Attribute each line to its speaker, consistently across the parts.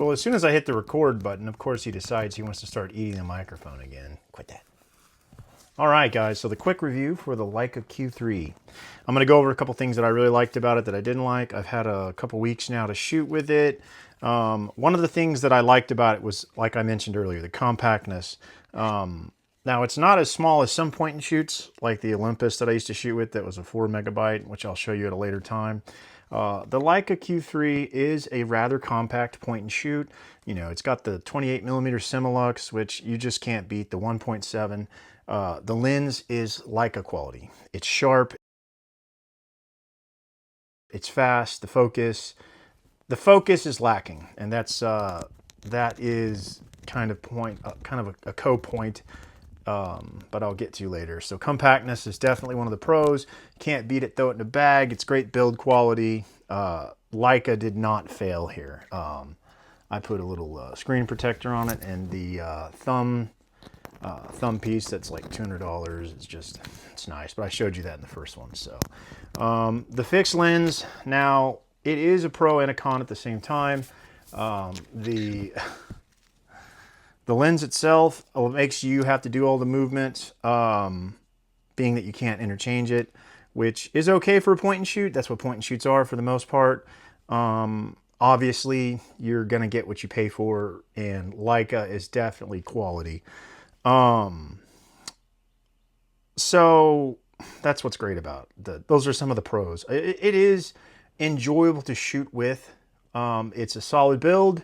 Speaker 1: Well, as soon as I hit the record button, of course he decides he wants to start eating the microphone again. Quit that. All right, guys, so the quick review for the Leica Q3. I'm going to go over a couple things that I really liked about it that I didn't like. I've had a couple weeks now to shoot with it. One of the things that I liked about it was, like I mentioned earlier, the compactness. Now, it's not as small as some point and shoots, like the Olympus that I used to shoot with that was a 4 megabyte, which I'll show you at a later time. The Leica Q3 is a rather compact point and shoot. You know, it's got the 28 millimeter Similux, which you just can't beat, the 1.7. The lens is Leica quality. It's sharp, it's fast, the focus is lacking, and that is kind of a co-point, but I'll get to later. So compactness is definitely one of the pros. Can't beat it, throw it in a bag. It's great build quality. Leica did not fail here. I put a little screen protector on it, and the thumb piece that's like $200. It's nice, but I showed you that in the first one. So the fixed lens, now it is a pro and a con at the same time. The lens itself makes you have to do all the movement, being that you can't interchange it, which is okay for a point and shoot. That's what point and shoots are for the most part. Obviously, you're going to get what you pay for, and Leica is definitely quality. So that's what's great about it. Those are some of the pros. It is enjoyable to shoot with. It's a solid build.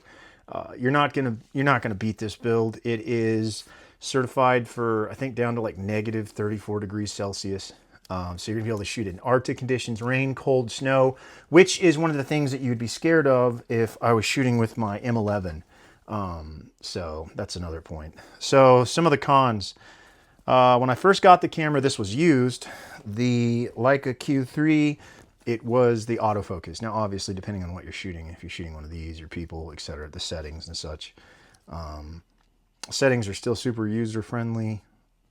Speaker 1: You're not gonna beat this build. It is certified for, I think, down to like negative 34 degrees Celsius. So you're gonna be able to shoot in Arctic conditions, rain, cold, snow, which is one of the things that you'd be scared of if I was shooting with my M11. So that's another point. So some of the cons. When I first got the camera, this was used. The Leica Q3, it was the autofocus. Now, obviously, depending on what you're shooting, if you're shooting one of these, your people, etc., the settings and such. Settings are still super user-friendly,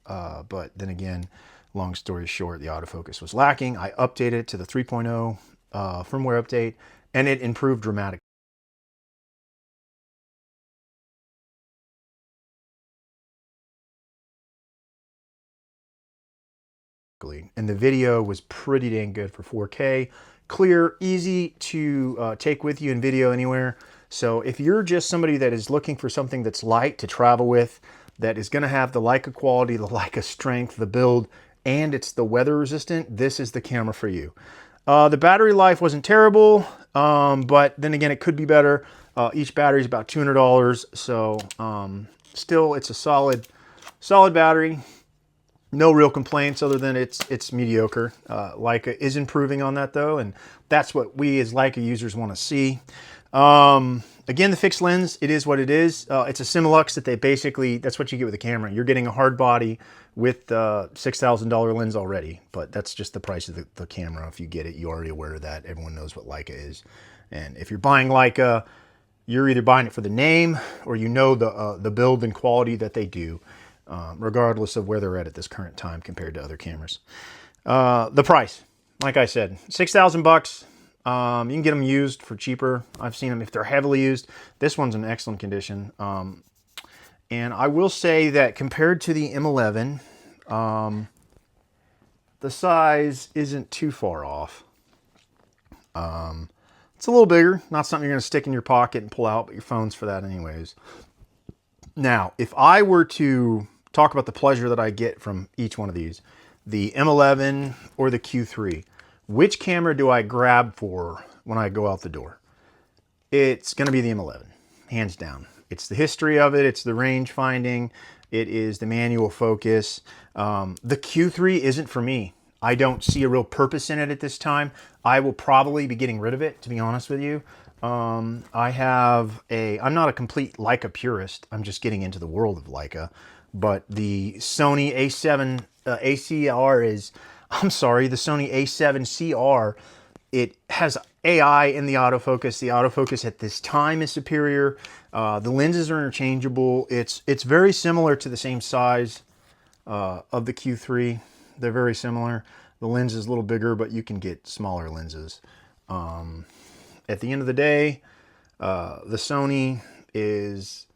Speaker 1: but then again, long story short, the autofocus was lacking. I updated it to the 3.0 firmware update, and it improved dramatically. And the video was pretty dang good for 4K. Clear, easy to take with you in video anywhere. So if you're just somebody that is looking for something that's light to travel with, that is going to have the Leica quality, the Leica strength, the build, and it's the weather resistant, this is the camera for you. The battery life wasn't terrible, but then again, it could be better. Each battery is about $200, so still, it's a solid battery. No real complaints other than it's mediocre. Leica is improving on that though, and that's what we as Leica users want to see. Again, the fixed lens, it is what it is. It's a Similux that they basically, that's what you get with the camera. You're getting a hard body with the $6,000 lens already, but that's just the price of the camera. If you get it, you're already aware of that. Everyone knows what Leica is. And if you're buying Leica, you're either buying it for the name or you know the build and quality that they do. Regardless of where they're at this current time compared to other cameras. The price, like I said, $6,000. You can get them used for cheaper. I've seen them if they're heavily used. This one's in excellent condition. And I will say that compared to the M11, the size isn't too far off. It's a little bigger, not something you're going to stick in your pocket and pull out, but your phone's for that anyways. Now, if I were to talk about the pleasure that I get from each one of these, the M11 or the Q3, which camera do I grab for when I go out the door? It's going to be the M11, hands down. It's the history of it. It's the range finding. It is the manual focus. The Q3 isn't for me. I don't see a real purpose in it at this time. I will probably be getting rid of it, to be honest with you. I'm not a complete Leica purist. I'm just getting into the world of Leica. But the Sony A7 ACR is, I'm sorry, the Sony A7 CR, it has AI in the autofocus. The autofocus at this time is superior. The lenses are interchangeable. It's very similar to the same size of the Q3. They're very similar. The lens is a little bigger, but you can get smaller lenses. At the end of the day, the Sony is,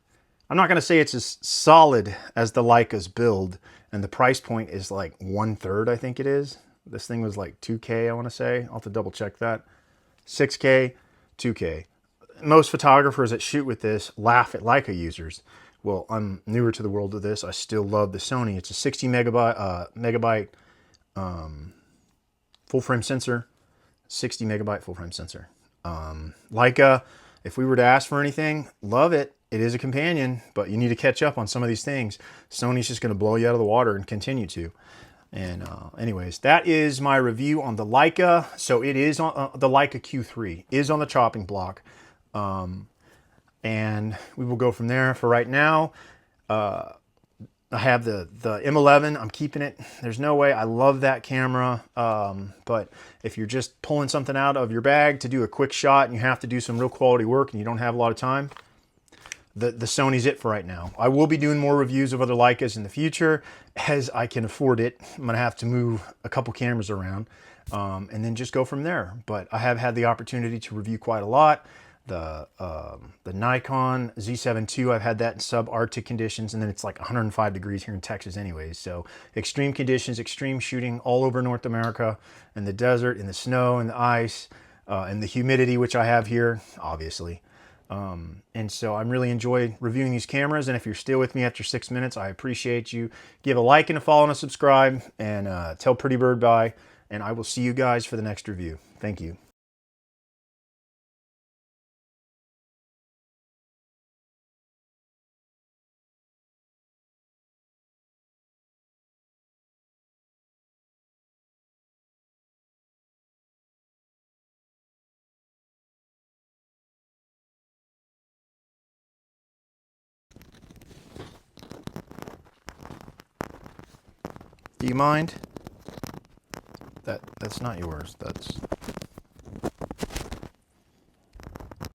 Speaker 1: I'm not going to say it's as solid as the Leica's build, and the price point is like 1/3, I think it is. This thing was like 2K, I want to say. I'll have to double check that. 6K, 2K. Most photographers that shoot with this laugh at Leica users. Well, I'm newer to the world of this. I still love the Sony. It's a 60 megabyte full frame sensor, 60 megabyte full frame sensor. Leica, if we were to ask for anything, love it. It is a companion, but you need to catch up on some of these things. Sony's just going to blow you out of the water and continue to. And anyways, that is my review on the Leica. So it is on the Leica Q3 is on the chopping block. And we will go from there. For right now, I have the M11. I'm keeping it. There's no way. I love that camera. But if you're just pulling something out of your bag to do a quick shot and you have to do some real quality work and you don't have a lot of time, the Sony's it for right now. I will be doing more reviews of other Leicas in the future as I can afford it. I'm going to have to move a couple cameras around and then just go from there. But I have had the opportunity to review quite a lot. The Nikon Z7 II, I've had that in sub-Arctic conditions, and then it's like 105 degrees here in Texas anyways. So extreme conditions, extreme shooting all over North America, in the desert, in the snow, in the ice, and the humidity, which I have here, obviously. And so I'm really enjoying reviewing these cameras, and if you're still with me after 6 minutes, I appreciate you. Give a like and a follow and a subscribe, and tell Pretty Bird bye, and I will see you guys for the next review. Thank you. Do you mind? That's not yours. That's